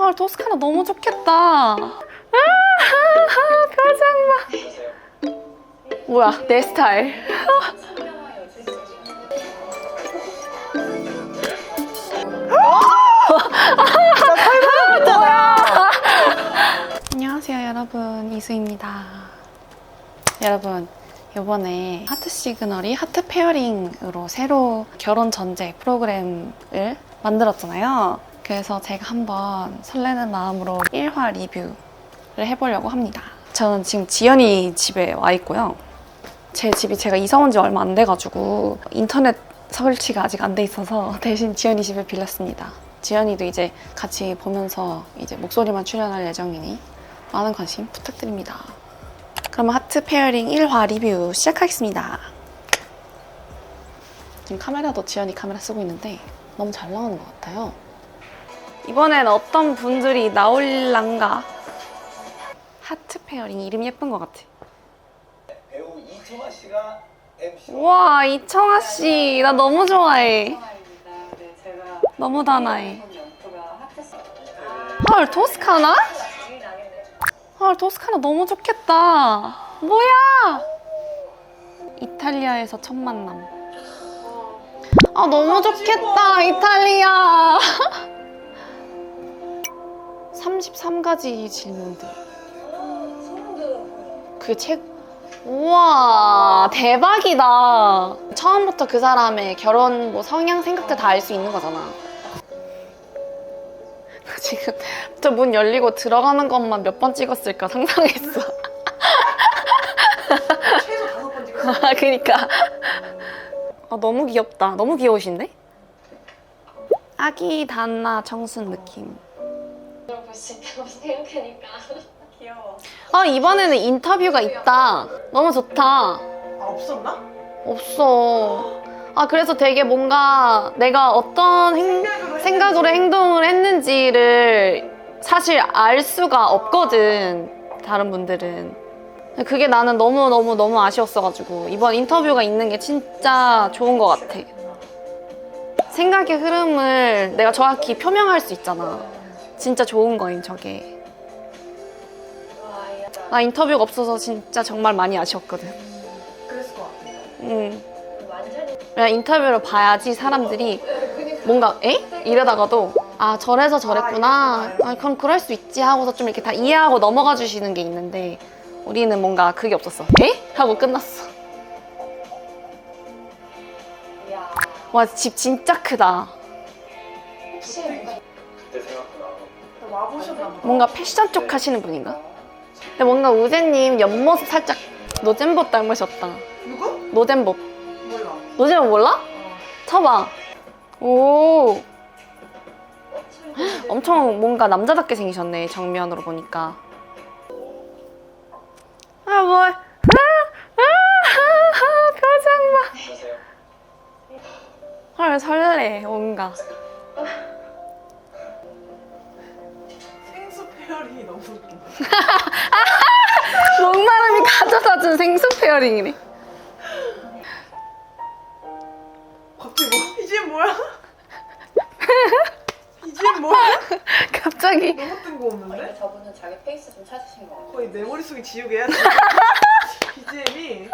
헐, 토스카나 너무 좋겠다. 표정 봐. 뭐야, 내 스타일. 안녕하세요 여러분, 이수입니다. 여러분, 이번에 하트 시그널이 하트 페어링으로 새로 결혼 전제 프로그램을 만들었잖아요. 그래서 제가 한번 설레는 마음으로 1화 리뷰를 해보려고 합니다. 저는 지금 지연이 집에 와 있고요. 제 집이 제가 이사 온 지 얼마 안 돼가지고 인터넷 설치가 아직 안 돼 있어서 대신 지연이 집을 빌렸습니다. 지연이도 이제 같이 보면서 이제 목소리만 출연할 예정이니 많은 관심 부탁드립니다. 그럼 하트 페어링 1화 리뷰 시작하겠습니다. 지금 카메라도 지연이 카메라 쓰고 있는데 너무 잘 나오는 것 같아요. 이번엔 어떤 분들이 나올란가? 하트 페어링 이름 예쁜 것 같아. 배우 이청아 씨가 MC. 우와, 이청아 씨, 나 너무 좋아해. 너무 단아해. 헐, 토스카나? 헐, 토스카나 너무 좋겠다. 뭐야? 이탈리아에서 첫 만남. 아, 너무 좋겠다, 이탈리아. 33가지 질문들. 그 책, 우와, 대박이다. 처음부터 그 사람의 결혼 뭐 성향 생각들 다 알 수 있는 거잖아. 지금 저 문 열리고 들어가는 것만 몇 번 찍었을까 상상했어. 최소 5번 찍었어. 그니까. 아, 너무 귀엽다. 너무 귀여우신데? 아기 단나 청순 느낌. 볼 수 있다고 생각하니까 귀여워. 아, 이번에는 인터뷰가 있다. 너무 좋다. 아, 없었나? 없어. 아, 그래서 되게 뭔가 내가 어떤 생각으로 행동을 했는지를 사실 알 수가 없거든, 다른 분들은. 그게 나는 너무 아쉬웠어가지고 이번 인터뷰가 있는 게 진짜 좋은 것 같아. 생각의 흐름을 내가 정확히 표명할 수 있잖아. 진짜 좋은 거임, 저게. 나 인터뷰가 없어서 진짜 정말 많이 아쉬웠거든. 그랬을 것 같아. 그냥 인터뷰를 봐야지 사람들이 뭔가 에? 이러다가도 아, 저래서 저랬구나. 아, 그럼 그럴 수 있지 하고서 좀 이렇게 다 이해하고 넘어가 주시는 게 있는데 우리는 뭔가 그게 없었어. 에? 하고 끝났어. 와, 집 진짜 크다. 그때 생각보다 와보셨나 보다. 뭔가 패션 쪽 하시는 분인가? 근데 뭔가 우재님 옆모습 살짝 노잼봇 닮으셨다. 누구? 노잼봇. 몰라. 노잼봇 몰라? 쳐봐. 오. 엄청 뭔가 남자답게 생기셨네, 정면으로 보니까. 아, 뭘. 표정 봐. 보세요. 헐, 설레, 뭔가. 생수 페어링이 너무 웃긴다. 목마름이 가져다 준 생수 페어링이네. 갑자기 뭐? 이제 뭐야? 이제 뭐야? 갑자기. 너무 뜬금없는데? 저분은 자기 페이스 좀 찾으신 것 같아요. 거의 내 머릿속에 지우개야. BGM이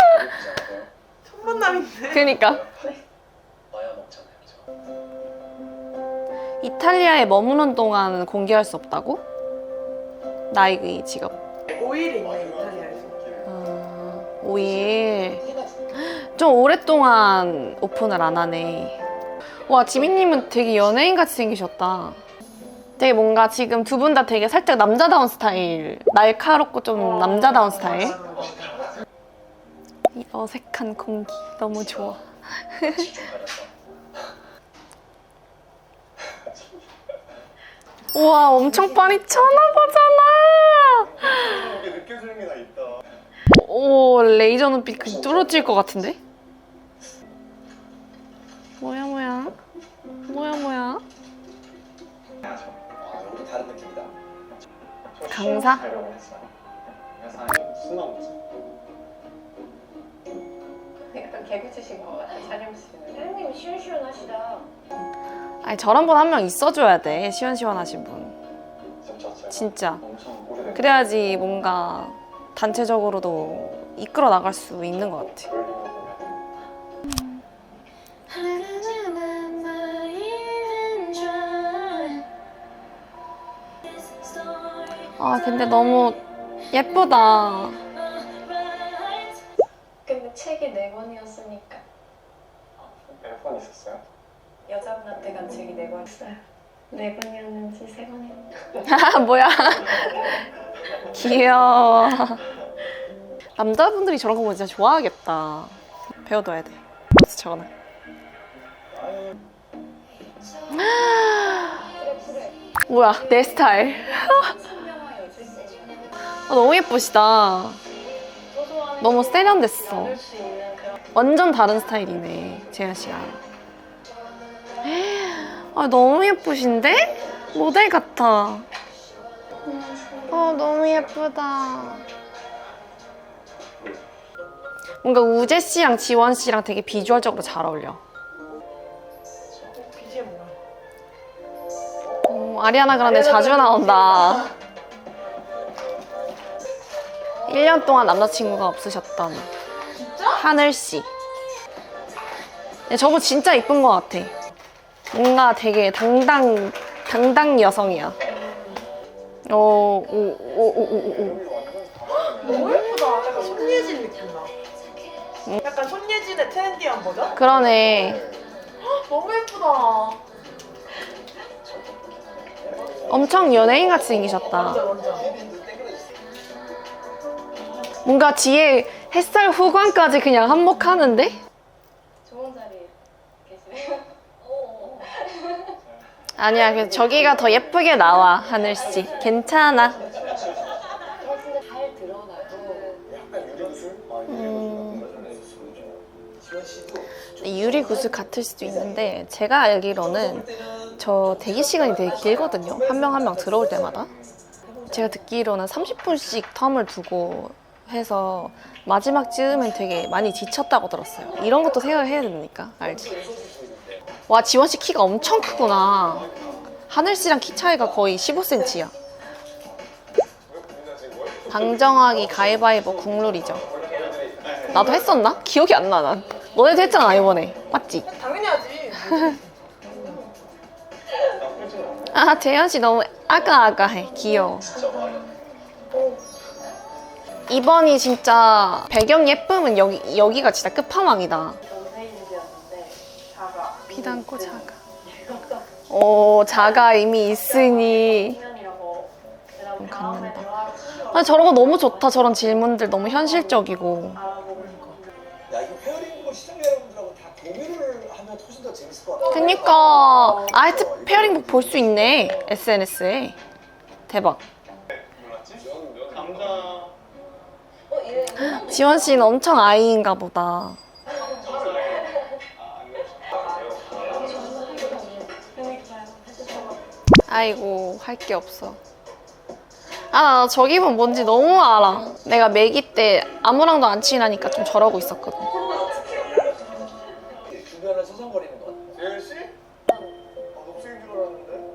첫 만남인데? 그니까. 마야 먹잖아요, 그죠? 이탈리아에 머무는 동안 공개할 수 없다고? 나의 직업. 5일에 있네, 이탈리아에서. 5일. 좀 오랫동안 오픈을 안 하네. 와, 지민님은 되게 연예인같이 생기셨다. 되게 뭔가 지금 두 분 다 되게 살짝 남자다운 스타일. 날카롭고 좀 남자다운 스타일. 맞아, 맞아. 이 어색한 공기 너무 좋아. 우와, 엄청 빤히 쳐다보잖아. 이게 느껴지는 게 다 있다. 오, 레이저 눈빛 그 뚫어질 것 같은데? 뭐야. 아, 여기 다른 느낌이다. 강사? 강사님 무슨 나오지? 약간 개그 치신 것 같아요, 찬영 씨는. 사장님이 시원시원하시다. 아니, 저런 분 한 명 있어줘야 돼, 시원시원하신 분. 진짜. 엄청 오래된 그래야지 뭔가 단체적으로도 이끌어 나갈 수 있는 것 같아. 아 근데 너무 예쁘다. 근데 책이 4권이었으니까 앨범 있었어요? 여자분한테 책이 4권 있어요. 4권이었는지 3권이었는지. 뭐야? 귀여워. 남자분들이 저런 거 보면 진짜 좋아하겠다. 배워둬야 돼. 어디서 적어놔. 뭐야, 내 스타일. 너무 예쁘시다. 너무 세련됐어. 완전 다른 스타일이네, 재현 씨랑. 너무 예쁘신데? 모델 같아. 너무 예쁘다. 뭔가 우재 씨랑 지원 씨랑 되게 비주얼적으로 잘 어울려. BGM 뭐야? 아리아나 그란데 자주 나온다. 1년 동안 남자친구가 없으셨던 하늘 씨. 저거 진짜 이쁜 것 같아. 뭔가 되게 당당 여성이야. 오. 너무 예쁘다. 약간 손예진 느낌 나. 약간 손예진의 트렌디한 버전? 그러네. 너무 예쁘다. 엄청 연예인같이 생기셨다. 완전. 뭔가 뒤에 햇살 후광까지 그냥 한몫하는데? 좋은 자리에 계시네요. 아니야, 저기가 더 예쁘게 나와, 하늘씨. 괜찮아. 근데 잘 드러나도 약간 유리구슬? 유리구슬 같을 수도 있는데 제가 알기로는 저 대기 시간이 되게 길거든요. 한 명 한 명 들어올 때마다. 제가 듣기로는 30분씩 텀을 두고 해서 마지막 쯤엔 되게 많이 지쳤다고 들었어요. 이런 것도 생각해야 되니까 알지? 와, 지원 씨 키가 엄청 크구나. 하늘 씨랑 키 차이가 거의 15cm야. 방정하기 가위바위보 국룰이죠. 나도 했었나? 기억이 안 나, 난. 너네도 했잖아, 이번에. 맞지? 당연히 하지. 아, 재현 씨 너무 아가아가해. 귀여워. 이번이 진짜 배경 예쁨은 여기가 진짜 끝판왕이다. 연세인이었는데 자가 피담고 자가. 오, 자가 이미 있으니. 청년이라고 그다음 갖는다. 다음에 대화를 아, 저런 거 너무 좋다. 저런 질문들 너무 현실적이고. 알아보고 야 이거 페어링 시청자 여러분들하고 다 공유를 하면 훨씬 더 재밌을 것 같아. 그니까 아이트 페어링북 볼 수 있네. SNS에. 대박. 몰랐지? 남자 지원 씨는 엄청 아이인가 보다. 아이고, 할 게 없어. 나 저 기분 뭔지 너무 알아. 내가 매기 때 아무랑도 안 친하니까 좀 저러고 있었거든. 주변을 서성거리는 것 같아. 재현 씨? 녹색인 줄 알았는데.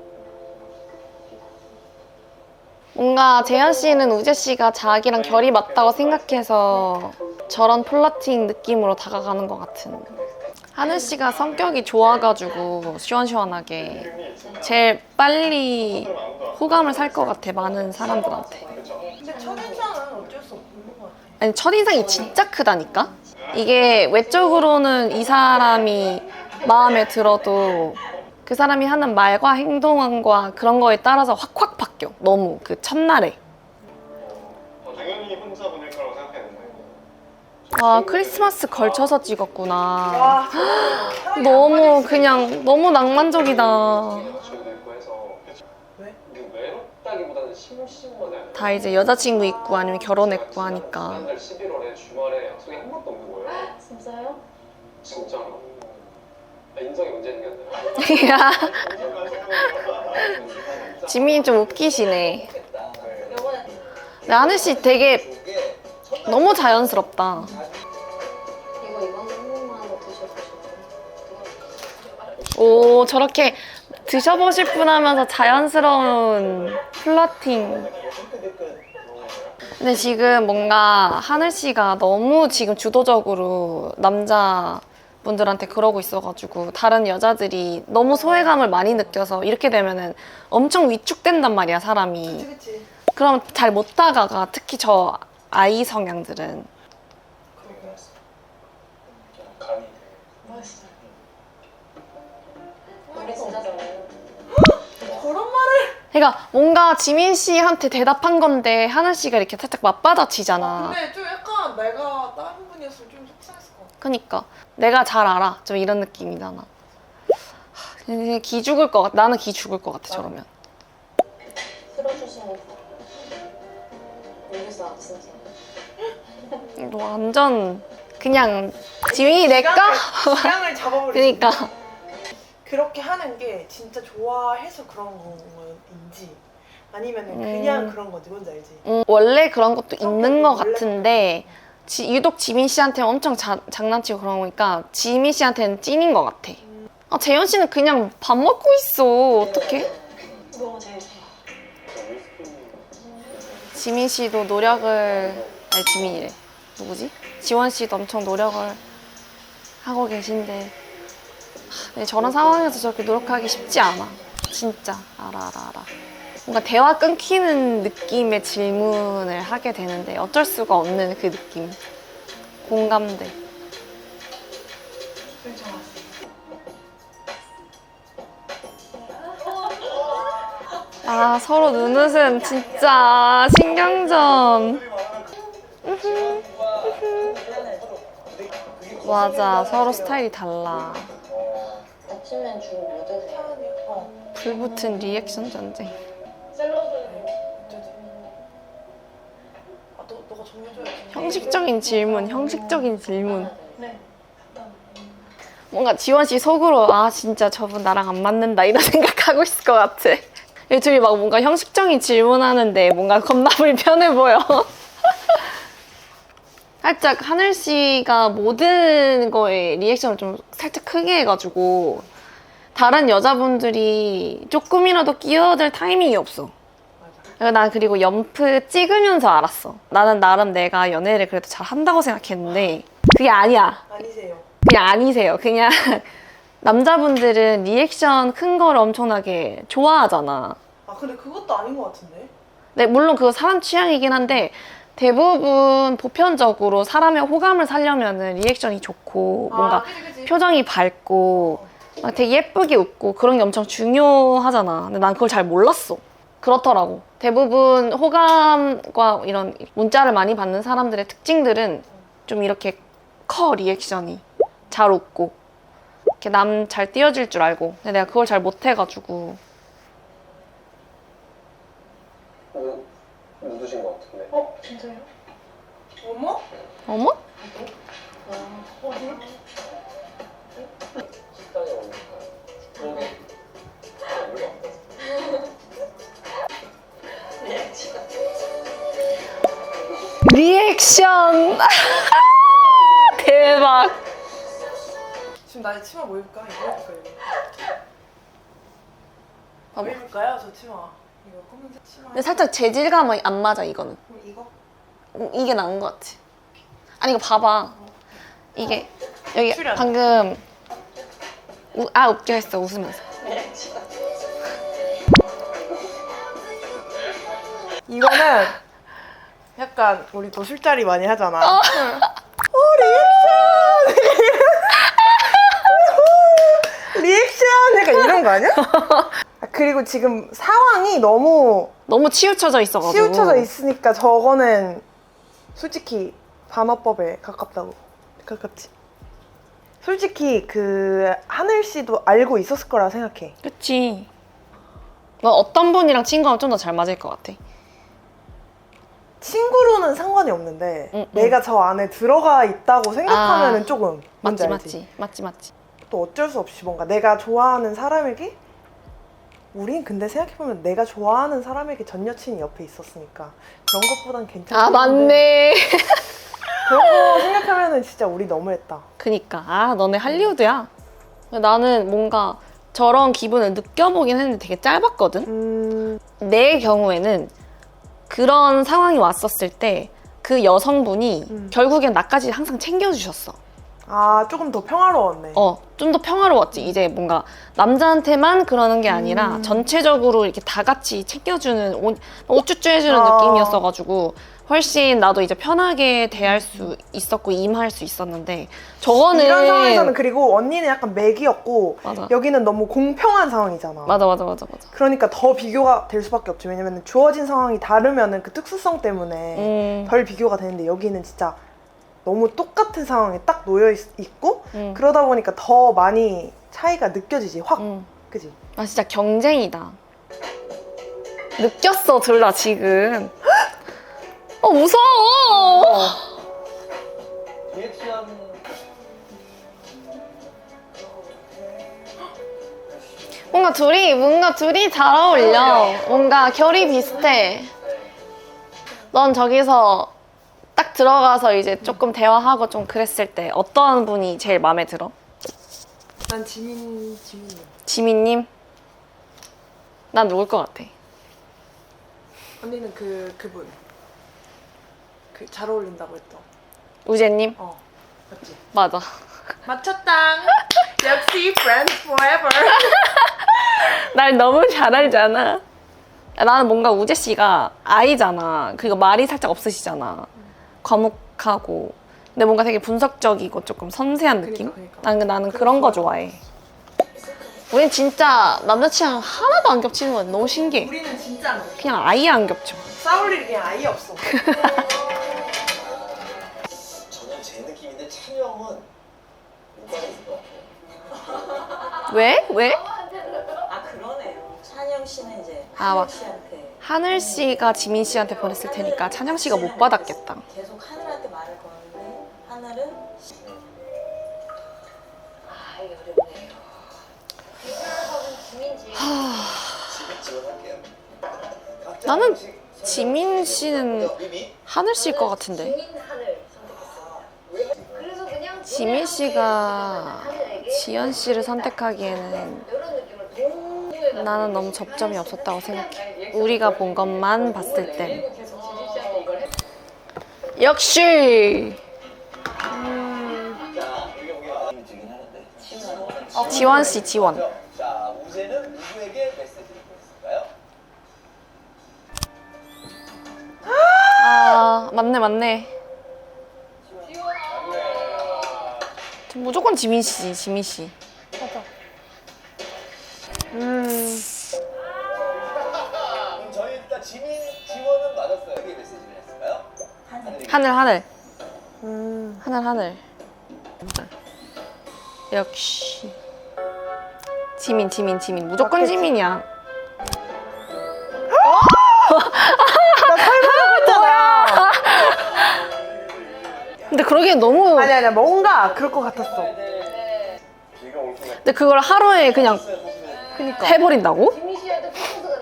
뭔가 재현 씨는 우재 씨가 자기랑 결이 맞다고 생각해서 저런 플러팅 느낌으로 다가가는 것 같은. 하늘 씨가 성격이 좋아가지고 시원시원하게 제일 빨리 호감을 살 것 같아, 많은 사람들한테. 근데 첫인상은 어쩔 수 없는 것 같아. 아니, 첫인상이 진짜 크다니까? 이게 외적으로는 이 사람이 마음에 들어도 그 사람이 하는 말과 행동과 그런 거에 따라서 확확 바뀌어. 너무 그 첫날에. 당연히 혼자 보낼 거라고 생각했는데. 아, 크리스마스 걸쳐서 찍었구나. 와, 너무 그냥 너무 낭만적이다. 맞춰야 되고 해서. 왜? 외롭다기보다는 심심하네. 다 이제 여자친구 있고 아니면 결혼했고 하니까. 지난달 11월에 주말에 약속이 한 번도 없는 거예요. 진짜요? 진짜로. 인성이 문제 있는 게 아니라. 지민이 좀 웃기시네. 요번에 근데 하늘 씨 되게 너무 자연스럽다. 이거 한 번만 드셔보시고 오, 저렇게 드셔보실 분 하면서 자연스러운 플러팅. 끈끈끈끈. 근데 지금 뭔가 하늘 씨가 너무 지금 주도적으로 남자분들한테 그러고 있어가지고 다른 여자들이 너무 소외감을 많이 느껴서 이렇게 되면은 엄청 위축된단 말이야, 사람이. 그치. 그럼 잘 못 다가가. 특히 저 아이 성향들은. 감이 멋있어. 우리 진짜 좋아요. 그런 말을. 그러니까 뭔가 지민 씨한테 대답한 건데 하늘 씨가 이렇게 살짝 맞받아치잖아. 근데 좀 약간 내가 다른 분이었으면 좀 속상했을 것 같아. 그니까 내가 잘 알아. 좀 이런 느낌이잖아. 그냥 기 죽을 것 같아. 나는 기 죽을 것 같아, 저러면. 틀어주시면서 여기서 진짜. 너 완전 그냥 지민이 내꺼? 기량을 잡아버리지. 그니까. 그렇게 하는 게 진짜 좋아해서 그런 건지 아니면은 그냥 그런 건지 뭔지 알지? 원래 그런 것도 있는 것 원래 같은데 유독 지민 씨한테 엄청 장난치고 그런 거니까 지민 씨한테는 찐인 것 같아. 아, 재현 씨는 그냥 밥 먹고 있어. 어떡해? 너무 제일 좋아. 지민 씨도 노력을... 아니, 지민이래. 누구지? 지원 씨도 엄청 노력을 하고 계신데 근데 저런 상황에서 저렇게 노력하기 쉽지 않아. 진짜. 알아. 뭔가 대화 끊기는 느낌의 질문을 하게 되는데 어쩔 수가 없는 그 느낌. 공감돼. 아, 서로 눈웃음 진짜 신경전. 맞아, 서로 스타일이 달라. 아침엔 주로 뭐 드세요? 불붙은 리액션 전쟁. 샐러드. 아, 너가 정해줘야지. 형식적인 질문. 네. 뭔가 지원 씨 속으로 아 진짜 저분 나랑 안 맞는다 이런 생각하고 있을 것 같아. 이 둘이 막 뭔가 형식적인 질문하는데 뭔가 겁나 불편해 보여. 살짝 하늘 씨가 모든 거에 리액션을 좀 살짝 크게 해가지고 다른 여자분들이 조금이라도 끼어들 타이밍이 없어. 난 그리고 연프 찍으면서 알았어. 나는 나름 내가 연애를 그래도 잘 한다고 생각했는데 그게 아니야. 아니세요. 그냥 아니세요. 그냥 남자분들은 리액션 큰 거를 엄청나게 좋아하잖아. 아 근데 그것도 아닌 것 같은데? 네, 물론 그거 사람 취향이긴 한데 대부분 보편적으로 사람의 호감을 사려면은 리액션이 좋고 뭔가 그치. 표정이 밝고 막 되게 예쁘게 웃고 그런 게 엄청 중요하잖아. 근데 난 그걸 잘 몰랐어. 그렇더라고. 대부분 호감과 이런 문자를 많이 받는 사람들의 특징들은 좀 이렇게 커, 리액션이. 잘 웃고 이렇게 남 잘 띄워줄 줄 알고. 근데 내가 그걸 잘 못해가지고. 묻으신 것 같은데. 진짜요? 어머? 어머? 식당에 오니까 그러게. 리액션! 대박! 지금 나 치마 뭐 입을까? 이거 입을까 이거? 봐봐. 뭐 입을까요? 저 치마 이거 검은색 치마. 근데 살짝 재질감이 안 맞아, 이거는. 그럼 이거? 이게 나은 것 같아. 아니, 이거 봐봐. 이게, 여기 출연. 방금, 웃겨 했어, 웃으면서. 이거는 약간 우리 또 술자리 많이 하잖아. 리액션! 약간 이런 거 아니야? 아, 그리고 지금 상황이 너무 너무 치우쳐져 있어가지고. 치우쳐져 있으니까 저거는 솔직히 반어법에 가깝지. 솔직히 그 하늘 씨도 알고 있었을 거라 생각해. 그치. 뭐 어떤 분이랑 친구하면 좀 더 잘 맞을 것 같아. 친구로는 상관이 없는데 응. 내가 저 안에 들어가 있다고 생각하면은 조금 뭔지 알지? 맞지. 또 어쩔 수 없이 뭔가 내가 좋아하는 사람에게 우린 근데 생각해보면 내가 좋아하는 사람에게 전 여친이 옆에 있었으니까 그런 것보단 괜찮아. 아, 맞네. 그런 거 생각하면은 진짜 우리 너무했다. 그니까. 아, 너네 할리우드야. 나는 뭔가 저런 기분을 느껴보긴 했는데 되게 짧았거든? 내 경우에는 그런 상황이 왔었을 때 그 여성분이 결국엔 나까지 항상 챙겨주셨어. 아, 조금 더 평화로웠네. 좀 더 평화로웠지. 이제 뭔가 남자한테만 그러는 게 아니라 전체적으로 이렇게 다 같이 챙겨주는, 오쭈쭈 해주는 느낌이었어가지고 훨씬 나도 이제 편하게 대할 수 있었고 임할 수 있었는데 저거는 이런 상황에서는 그리고 언니는 약간 맥이었고 맞아. 여기는 너무 공평한 상황이잖아. 맞아. 그러니까 더 비교가 될 수밖에 없지. 왜냐면 주어진 상황이 다르면은 그 특수성 때문에 덜 비교가 되는데 여기는 진짜 너무 똑같은 상황에 딱 놓여 있고 그러다 보니까 더 많이 차이가 느껴지지. 확. 그지? 아 진짜 경쟁이다. 느꼈어 둘 다 지금. 무서워. 리액션 뭔가 둘이 잘 어울려. 뭔가 결이 비슷해. 넌 저기서 딱 들어가서 이제 조금 대화하고 좀 그랬을 때 어떤 분이 제일 마음에 들어? 난 지민님. 지민님? 난 누굴 것 같아? 언니는 그분. 그 잘 어울린다고 했던. 우재님? 맞지? 맞아. 맞췄당. 역시 friends forever. 날 너무 잘 알잖아. 나는 뭔가 우재 씨가 아이잖아. 그리고 말이 살짝 없으시잖아. 과묵하고. 근데 뭔가 되게 분석적이고 조금 섬세한 느낌? 그러니까. 나는 그런 거 좋아해. 우린 진짜 남자 취향 하나도 안 겹치는 건 너무 신기해. 우리는 진짜 안 돼. 그냥 아예 안 겹쳐. 싸울 일이 그냥 아예 없어. 전혀 제 느낌인데 찬영은 오빠가 있을 것 같아요. 왜? 아 그러네요. 찬영 씨는 이제 아, 하늘 맞- 씨한테 하늘 씨가 지민 씨한테 보냈을 테니까 찬영 씨가 못 받았겠다. 계속 하늘한테 말을 거는데 하늘은 이게 어렵네요. 지금 지원할게요. 각자 나는 하나씩 지민 씨는 미미? 하늘 씨일 것 같은데. 지민하늘 선택했습니다. 그래서 그냥 지민 씨가 지연 씨를 선택하기에는 이런 느낌을 동호회가 나는 너무 접점이 없었다고 생각해. 우리가 본 것만 봤을 땐. 계속 지진 씨한테 이걸 해. 역시 자, 이게 뭐가 마음에 들긴 하는데. 지원 씨, 지원. 자, 우재는 누구에게 메시지를 보냈을까요? 아 맞네. 저 무조건 지민 씨. 그럼 저희 일단 지원은 맞았어요. 어떻게 메시지를 했을까요? 하늘. 하늘. 역시 지민. 무조건 맞겠지. 지민이야. 나 설명하고 했잖아. 근데 그러기엔 너무. 아니야. 뭔가 그럴 것 같았어. 근데 그걸 하루에 그냥 그니까. 해버린다고? 지민 씨한테 프로포즈가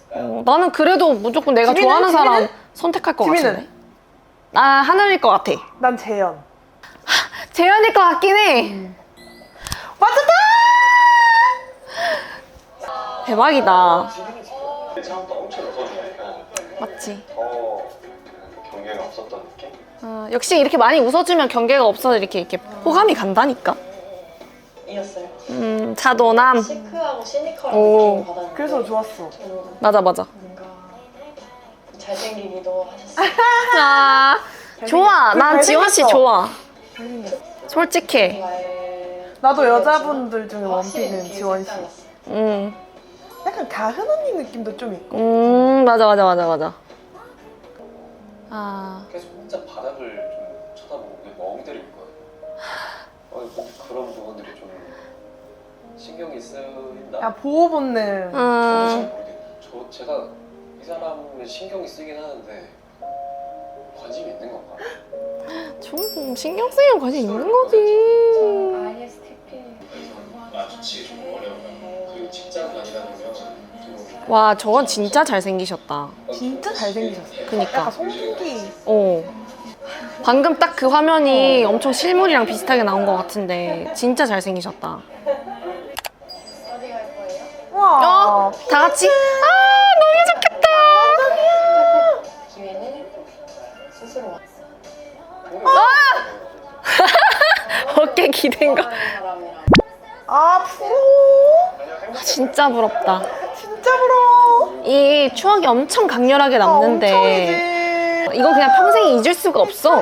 됐었어요. 나는 그래도 무조건 내가 지민은? 좋아하는 사람 지민은? 선택할 것 지민은? 같은데. 나 하늘일 것 같아. 난 재현. 재현일 것 같긴 해. 맞췄다! 대박이다. 처음부터 엄청 웃어주니까 맞지? 더 경계가 없었던 느낌? 역시 이렇게 많이 웃어주면 경계가 없어 이렇게 호감이 간다니까. 이었어요. 자도남. 시크하고 시니컬한 오. 느낌을 받았는데 그래서 좋았어. 맞아. 뭔가 잘생기기도 하셨어요. 아 좋아. 난 잘생겼어. 지원 씨 좋아. 솔직해. 나도 여자분들 중에 원픽은 지원 씨. 음. 약간 가은 언니 느낌도 좀 있고. 맞아. 아 계속 혼자 바닥을 좀 쳐다보고 멍 때리고 있거든요. 꼭 그런 부분들이 좀 신경이 쓰인다. 야, 보호 본능. 잘 모르겠네요. 제가 이 사람에 신경이 쓰긴 하는데 관심이 있는 건가? 좀 신경 쓰이면 관심 있는 거지. ISTP. 마주치기 좀 어려워요. 그리고 직장 다니다는 면 와 저건 진짜 잘생기셨다. 진짜 잘생기셨어. 그니까. 약간 송중기. 방금 딱 그 화면이 엄청 실물이랑 비슷하게 나온 것 같은데 진짜 잘생기셨다. 다 같이? 아, 너무 좋겠다. 기회는 스스로 왔어. 어깨 기댄 거. 좋아하는 사람이랑 아, 부러워. 진짜 부럽다. 진짜 부러워. 이 추억이 엄청 강렬하게 남는데 엄청이지. 이건 그냥 평생 잊을 수가 없어.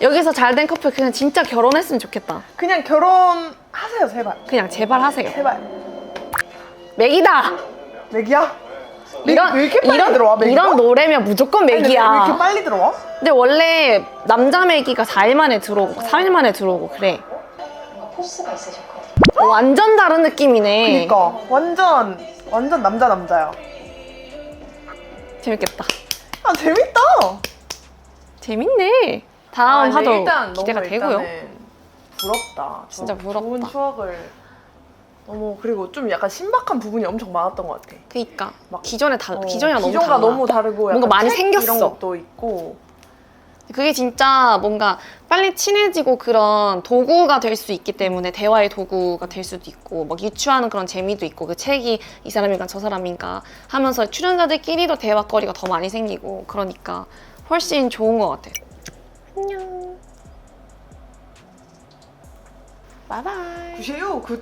여기서 잘 된 커플 그냥 진짜 결혼했으면 좋겠다. 그냥 결혼하세요, 제발. 그냥 제발 하세요. 제발. 맥이다. 맥이야? 왜 이렇게 빨리 들어와, 맥이가? 이런 노래면 무조건 아니, 근데 왜 이렇게 맥이야. 빨리 들어와? 근데 원래 남자 맥이가 4일 만에 들어오고 3일 만에 들어오고 그래. 뭔가 포스가 있으셨거든. 완전 다른 느낌이네. 그니까 완전 남자야. 재밌겠다. 아, 재밌다. 재밌네. 다음 근데 화도 일단 기대가 너무 되고요. 일단은 부럽다. 진짜 부럽다. 좋은 추억을 너무, 그리고 좀 약간 신박한 부분이 엄청 많았던 것 같아. 그니까 막, 기존이랑 너무 기존과 달라. 너무 다르고 뭔가 약간 많이 책 생겼어. 이런 것도 있고. 그게 진짜 뭔가 빨리 친해지고 그런 도구가 될 수 있기 때문에 대화의 도구가 될 수도 있고 막 유추하는 그런 재미도 있고 그 책이 이 사람인가 저 사람인가 하면서 출연자들끼리도 대화거리가 더 많이 생기고 그러니까 훨씬 좋은 것 같아. 안녕. 바이바이. 굿이에요. 굿.